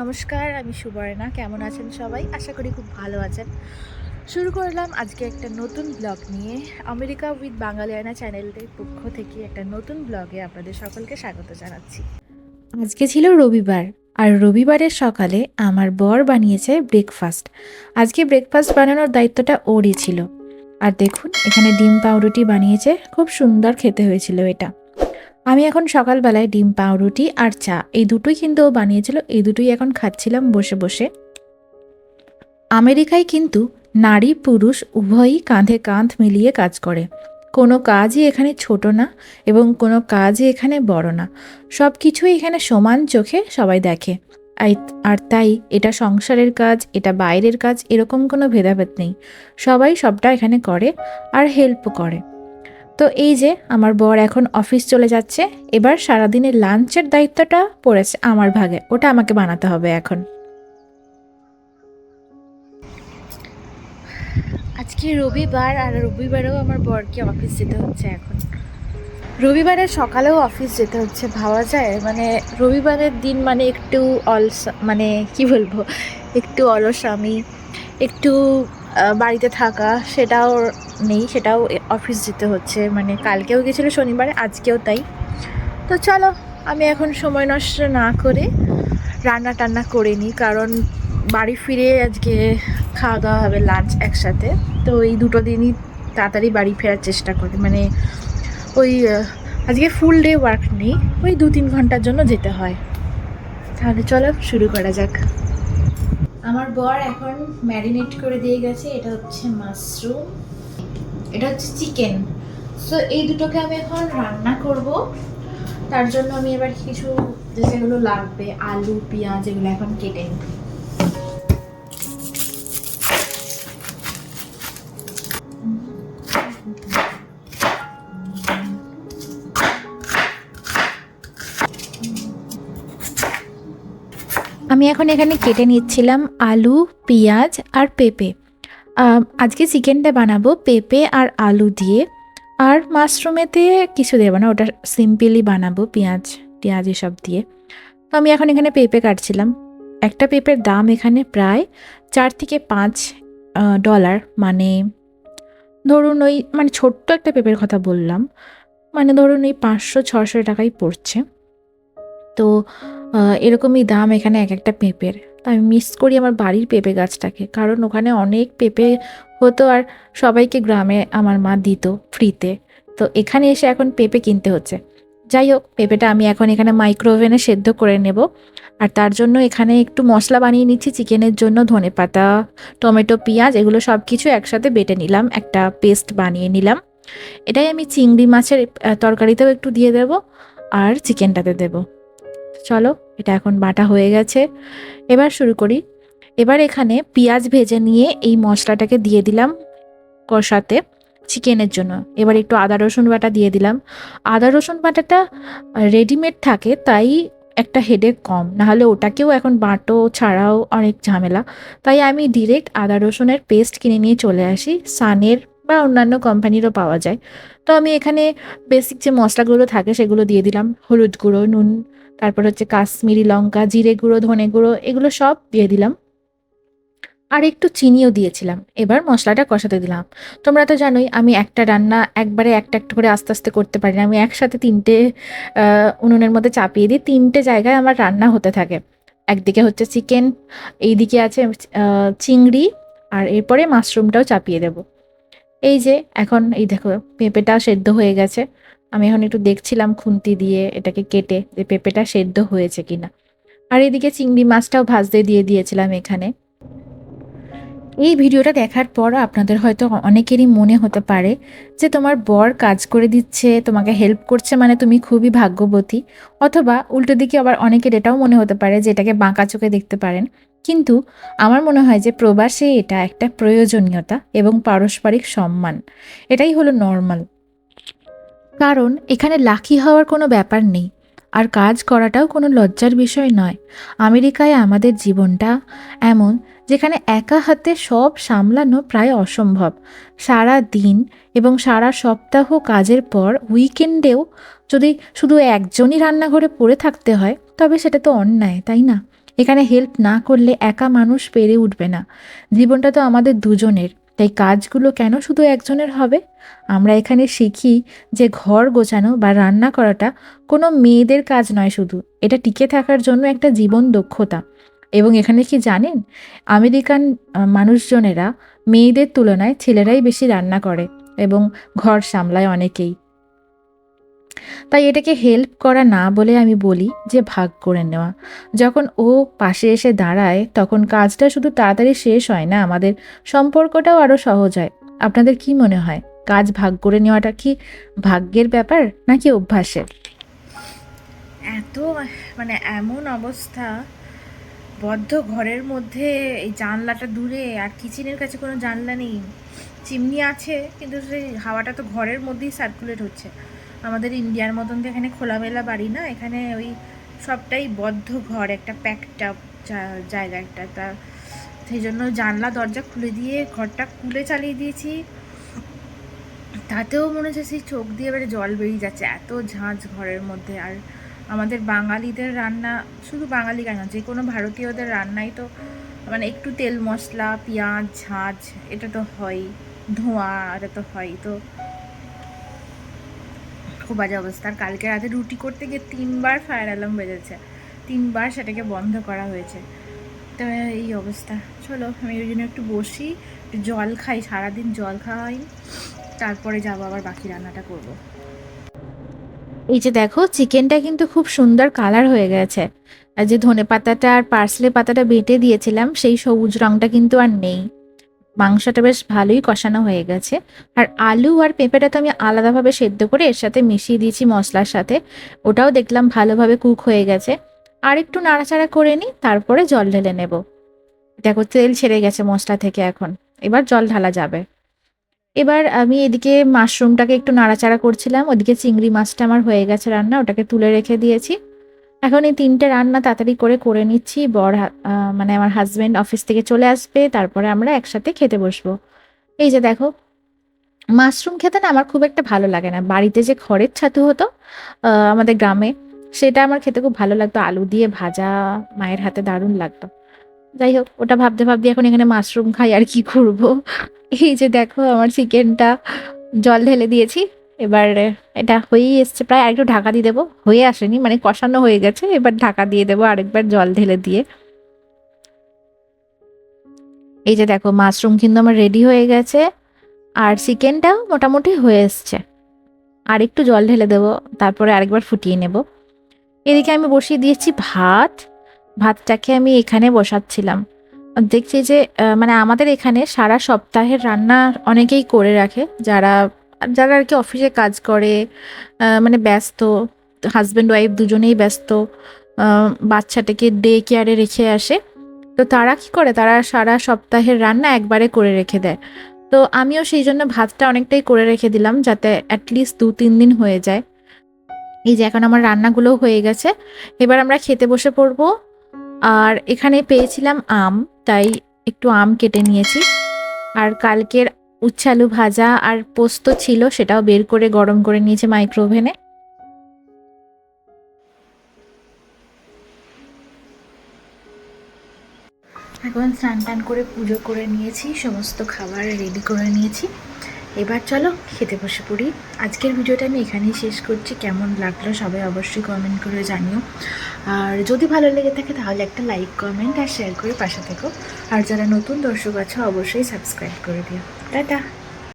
নমস্কার, আমি সুবর্ণা। কেমন আছেন সবাই? আশা করি খুব ভালো আছেন। শুরু করলাম আজকে একটা নতুন ব্লগ নিয়ে। আমেরিকা উইথ বাঙালিয়ানা চ্যানেলের পক্ষ থেকে একটা নতুন ব্লগে আপনাদের সকলকে স্বাগত জানাচ্ছি। আজকে ছিল রবিবার, আর রবিবারের সকালে আমার বর বানিয়েছে ব্রেকফাস্ট। আজকে ব্রেকফাস্ট বানানোর দায়িত্বটা ওরই ছিল। আর দেখুন, এখানে ডিম পাউরুটি বানিয়েছে, খুব সুন্দর খেতে হয়েছিল এটা। আমি এখন সকালবেলায় ডিম পাউরুটি আর চা এই দুটোই কিন্তু ও বানিয়েছিল, এই দুটোই এখন খাচ্ছিলাম বসে বসে। আমেরিকায় কিন্তু নারী পুরুষ উভয়ই কাঁধে কাঁধ মিলিয়ে কাজ করে। কোনো কাজই এখানে ছোট না এবং কোনো কাজই এখানে বড় না। সব কিছুই এখানে সমান চোখে সবাই দেখে। আর তাই এটা সংসারের কাজ, এটা বাইরের কাজ, এরকম কোনো ভেদাভেদ নেই। সবাই সবটা এখানে করে আর হেল্পও করে। তো এই যে আমার বর এখন অফিস চলে যাচ্ছে, এবার সারাদিনের লাঞ্চের দায়িত্বটা পড়েছে আমার ভাগে, ওটা আমাকে বানাতে হবে এখন। আজকে রবিবার, আর রবিবারেও আমার বরকে অফিস যেতে হচ্ছে এখন। রবিবারের সকালেও অফিস যেতে হচ্ছে, ভাবা যায়? মানে রবিবারের দিন মানে একটু মানে কি বলবো, একটু অলসামি, একটু বাড়িতে থাকা, সেটাও নেই, সেটাও অফিস যেতে হচ্ছে। মানে কালকেও গেছিলো শনিবারে, আজকেও তাই। তো চলো, আমি এখন সময় নষ্ট না করে রান্না টান্না করে নিই, কারণ বাড়ি ফিরে আজকে খাওয়া দাওয়া হবে, লাঞ্চ একসাথে। তো এই দুটো দিনই তাড়াতাড়ি বাড়ি ফেরার চেষ্টা করি, মানে ওই আজকে ফুল ডে ওয়ার্ক নেই, ওই 2-3 ঘন্টার জন্য যেতে হয়। তাহলে চলো শুরু করা যাক। আমার বর এখন ম্যারিনেট করে দিয়ে গেছে, এটা হচ্ছে মাশরুম, এটা হচ্ছে চিকেন। সো এই দুটোকে আমি এখন রান্না করব। তার জন্য আমি এবার কিছু যেগুলো লাগবে, আলু পেঁয়াজ এগুলো এখন কেটে নিই। আমি এখন এখানে কেটে নিচ্ছিলাম আলু, পেঁয়াজ আর পেঁপে। আজকে চিকেনটা বানাবো পেঁপে আর আলু দিয়ে, আর মাশরুমেতে কিছু দেবো না, ওটা সিম্পলি বানাবো পেঁয়াজ টিয়াজ এসব দিয়ে। তো আমি এখন এখানে পেঁপে কাটছিলাম। একটা পেঁপের দাম এখানে প্রায় $4 থেকে $5, মানে ধরুন ওই, মানে ছোট্ট একটা পেঁপের কথা বললাম, মানে ধরুন ওই 500-600 টাকাই পড়ছে। তো এরকমই দাম এখানে এক একটা পেঁপের। তো আমি মিস করি আমার বাড়ির পেঁপে গাছটাকে, কারণ ওখানে অনেক পেঁপে হতো আর সবাইকে গ্রামে আমার মা দিত ফ্রিতে। তো এখানে এসে এখন পেঁপে কিনতে হচ্ছে। যাই হোক, পেঁপেটা আমি এখন এখানে মাইক্রোওভেনে সেদ্ধ করে নেব। আর তার জন্য এখানে একটু মশলা বানিয়ে নিচ্ছি চিকেনের জন্য। ধনেপাতা, টমেটো, পেঁয়াজ এগুলো সব কিছু একসাথে বেটে নিলাম, একটা পেস্ট বানিয়ে নিলাম। এটাই আমি চিংড়ি মাছের তরকারিতেও একটু দিয়ে দেব, আর চিকেনটাতে দেবো। চলো, এটা এখন বাটা হয়ে গেছে, এবার শুরু করি। এবার এখানে পেঁয়াজ ভেজে নিয়ে এই মশলাটাকে দিয়ে দিলাম কষাতে চিকেনের জন্য। এবার একটু আদা রসুন বাটা দিয়ে দিলাম। আদা রসুন বাটাটা রেডিমেড থাকে, তাই একটা হেডেক কম, নাহলে ওটাকেও এখন বাটো ছাড়াও অনেক ঝামেলা। তাই আমি ডিরেক্ট আদা রসুনের পেস্ট কিনে নিয়ে চলে আসি, সানের বা অন্যান্য কোম্পানিরও পাওয়া যায়। তো আমি এখানে বেসিক যে মশলাগুলো থাকে সেগুলো দিয়ে দিলাম, হলুদ গুঁড়ো, নুন, তারপর হচ্ছে কাশ্মীরি লঙ্কা, জিরে গুঁড়ো, ধনে গুঁড়ো, এগুলো সব দিয়ে দিলাম। আর একটু চিনিও দিয়েছিলাম। এবার মশলাটা কষাতে দিলাম। তোমরা তো জানোই আমি একটা রান্না একবারে একটা একটা করে আস্তে আস্তে করতে পারি না, আমি একসাথে 3টে উনুনের মধ্যে চাপিয়ে দিই, 3টে জায়গায় আমার রান্না হতে থাকে। একদিকে হচ্ছে চিকেন, এইদিকে আছে চিংড়ি, আর এরপরে মাশরুমটাও চাপিয়ে দেব। এই যে এখন এই দেখো পেঁপেটা সেদ্ধ হয়ে গেছে। আমি এখন একটু দেখছিলাম খুন্তি দিয়ে এটাকে কেটে যে পেঁপেটা সেদ্ধ হয়েছে কিনা। আর এদিকে চিংড়ি মাছটাও ভাজতে দিয়ে দিয়েছিলাম এখানে। এই ভিডিওটা দেখার পর আপনাদের হয়তো অনেকেরই মনে হতে পারে যে তোমার বর কাজ করে দিচ্ছে, তোমাকে হেল্প করছে, মানে তুমি খুবই ভাগ্যবতী। অথবা উল্টো দিকে আবার অনেকের এটাও মনে হতে পারে যে এটাকে বাঁকা চোখে দেখতে পারেন। কিন্তু আমার মনে হয় যে প্রবাসে এটা একটা প্রয়োজনীয়তা এবং পারস্পরিক সম্মান, এটাই হলো নর্মাল। কারণ এখানে লাকি হওয়ার কোনো ব্যাপার নেই, আর কাজ করাটাও কোনো লজ্জার বিষয় নয়। আমেরিকায় আমাদের জীবনটা এমন, যেখানে একা হাতে সব সামলানো প্রায় অসম্ভব। সারা দিন এবং সারা সপ্তাহ কাজের পর উইকেন্ডেও যদি শুধু একজনই রান্নাঘরে পড়ে থাকতে হয়, তবে সেটা তো অন্যায়, তাই না? এখানে হেল্প না করলে একা মানুষ পেরে উঠবে না। জীবনটা তো আমাদের দুজনের, তাই কাজগুলো কেন শুধু একজনের হবে? আমরা এখানে শিখি যে ঘর গোছানো বা রান্না করাটা কোনো মেয়েদের কাজ নয় শুধু, এটা টিকে থাকার জন্য একটা জীবন দক্ষতা। এবং এখানে কি জানেন, আমেরিকান মানুষজনেরা মেয়েদের তুলনায় ছেলেরাই বেশি রান্না করে এবং ঘর সামলায় অনেকেই। তাই এটাকে হেল্প করা না বলে আমি বলি যে ভাগ করে নেওয়া। যখন ও পাশে এসে দাঁড়ায় তখন কাজটা শুধু তাড়াতাড়ি শেষ হয় না, আমাদের সম্পর্কটাও আরও সহজ হয়। আপনাদের কি মনে হয়, কাজ ভাগ করে নেওয়াটা কি ভাগ্যের ব্যাপার নাকি অভ্যাসের? এত মানে এমন অবস্থা, বদ্ধ ঘরের মধ্যে এই জানলাটা দূরে, আর কিচেনের কাছে কোনো জানলা নেই। চিমনি আছে কিন্তু সেই হাওয়াটা তো ঘরের মধ্যেই সার্কুলেট হচ্ছে। আমাদের ইন্ডিয়ার মতন তো এখানে খোলামেলা বাড়ি না, এখানে ওই সবটাই বদ্ধ ঘর, একটা প্যাকড আপ জায়গা একটা। তা সেই জন্য জানলা দরজা খুলে দিয়ে ঘরটা খুলে চালিয়ে দিয়েছি, তাতেও মনে হচ্ছে সেই চোখ দিয়ে এবারে জল বেরিয়ে যাচ্ছে, এত ঝাঁঝ ঘরের মধ্যে। আর আমাদের বাঙালিদের রান্না, শুধু বাঙালি কেন, যে কোনো ভারতীয়দের রান্নাই তো মানে একটু তেল মশলা পেঁয়াজ ঝাঁঝ, এটা তো হয়, ধোঁয়া এটা তো হয়। তো খুব বাজে অবস্থা। আর কালকে রাতে রুটি করতে গিয়ে 3বার ফায়ার অ্যালার্ম বেজেছে, 3বার সেটাকে বন্ধ করা হয়েছে। তো এই অবস্থা। চলো আমি ওই জন্য একটু বসি, একটু জল খাই, সারাদিন জল খাওয়া হয়নি, তারপরে যাবো আবার বাকি রান্নাটা করবো। এই যে দেখো, চিকেনটা কিন্তু খুব সুন্দর কালার হয়ে গেছে। আর যে ধনেপাতাটা আর পার্সলে পাতাটা বেটে দিয়েছিলাম সেই সবুজ রঙটা কিন্তু আর নেই। মাংসটা বেশ ভালোই কষানো হয়ে গেছে। আর আলু আর পেঁপেটা তো আমি আলাদাভাবে সেদ্ধ করে এর সাথে মিশিয়ে দিয়েছি মশলার সাথে, ওটাও দেখলাম ভালোভাবে কুক হয়ে গেছে। আর একটু নাড়াচাড়া করে নিই, তারপরে জল ঢেলে নেব। দেখো তেল ছেড়ে গেছে মশলা থেকে, এখন এবার জল ঢালা যাবে। এবার আমি এদিকে মাশরুমটাকে একটু নাড়াচাড়া করছিলাম, ওদিকে চিংড়ি মাছটা আমার হয়ে গেছে রান্না, ওটাকে তুলে রেখে দিয়েছি। এখন এই 3টে রান্না তাড়াতাড়ি করে নিচ্ছি। মানে আমার হাজবেন্ড অফিস থেকে চলে আসবে, তারপরে আমরা একসাথে খেতে বসবো। এই যে দেখো, মাশরুম খেতে না আমার খুব একটা ভালো লাগে না। বাড়িতে যে খড়ের ছাতু হতো আমাদের গ্রামে, সেটা আমার খেতে খুব ভালো লাগতো, আলু দিয়ে ভাজা, মায়ের হাতে দারুণ লাগতো। যাই হোক, ওটা ভাবতে ভাবতে এখন এখানে মাশরুম খাই, আর কি করব। এই যে দেখো, আমার চিকেনটা জল ঢেলে দিয়েছি। এবার এটা হয়েই এসছে প্রায়, আরেকটু ঢাকা দিয়ে দেবো। হয়ে আসেনি, মানে কষানো হয়ে গেছে, এবার ঢাকা দিয়ে দেবো আরেকবার জল ঢেলে দিয়ে। এই যে দেখো, মাশরুম কিন্তু আমার রেডি হয়ে গেছে, আর চিকেনটাও মোটামুটি হয়ে এসছে। আর একটু জল ঢেলে দেবো, তারপরে আরেকবার ফুটিয়ে নেব। এদিকে আমি বসিয়ে দিয়েছি ভাত। ভাতটাকে আমি এখানে বসাচ্ছিলাম। দেখছি যে মানে আমাদের এখানে সারা সপ্তাহের রান্না অনেকেই করে রাখে, যারা যারা আর কি অফিসে কাজ করে, মানে ব্যস্ত, হাজব্যান্ড ওয়াইফ দুজনেই ব্যস্ত, বাচ্চাটাকে ডে কেয়ারে রেখে আসে। তো তারা কি করে, তারা সারা সপ্তাহের রান্না একবারে করে রেখে দেয়। তো আমিও সেই জন্য ভাতটা অনেকটাই করে রেখে দিলাম, যাতে অ্যাটলিস্ট 2-3 দিন হয়ে যায়। এই যে এখন আমার রান্নাগুলোও হয়ে গেছে, এবার আমরা খেতে বসে পড়বো। আর এখানে পেয়েছিলাম আম, তাই একটু আম কেটে নিয়েছি। আর কালকের উচ্ছে আলু ভাজা আর পোস্ত ছিল, সেটাও বের করে গরম করে নিয়েছি মাইক্রোওভেনে। এখন স্নান টান করে পুজো করে নিয়েছি, সমস্ত খাবার রেডি করে নিয়েছি, এবার চলো খেতে বসে পড়ি। আজকের ভিডিওটা আমি এখানেই শেষ করছি। কেমন লাগলো সবাই অবশ্যই কমেন্ট করে জানিও। আর যদি ভালো লেগে থাকে তাহলে একটা লাইক কমেন্ট আর শেয়ার করে পাশে থেকো। আর যারা নতুন দর্শক আছো অবশ্যই সাবস্ক্রাইব করে দিও। টাটা।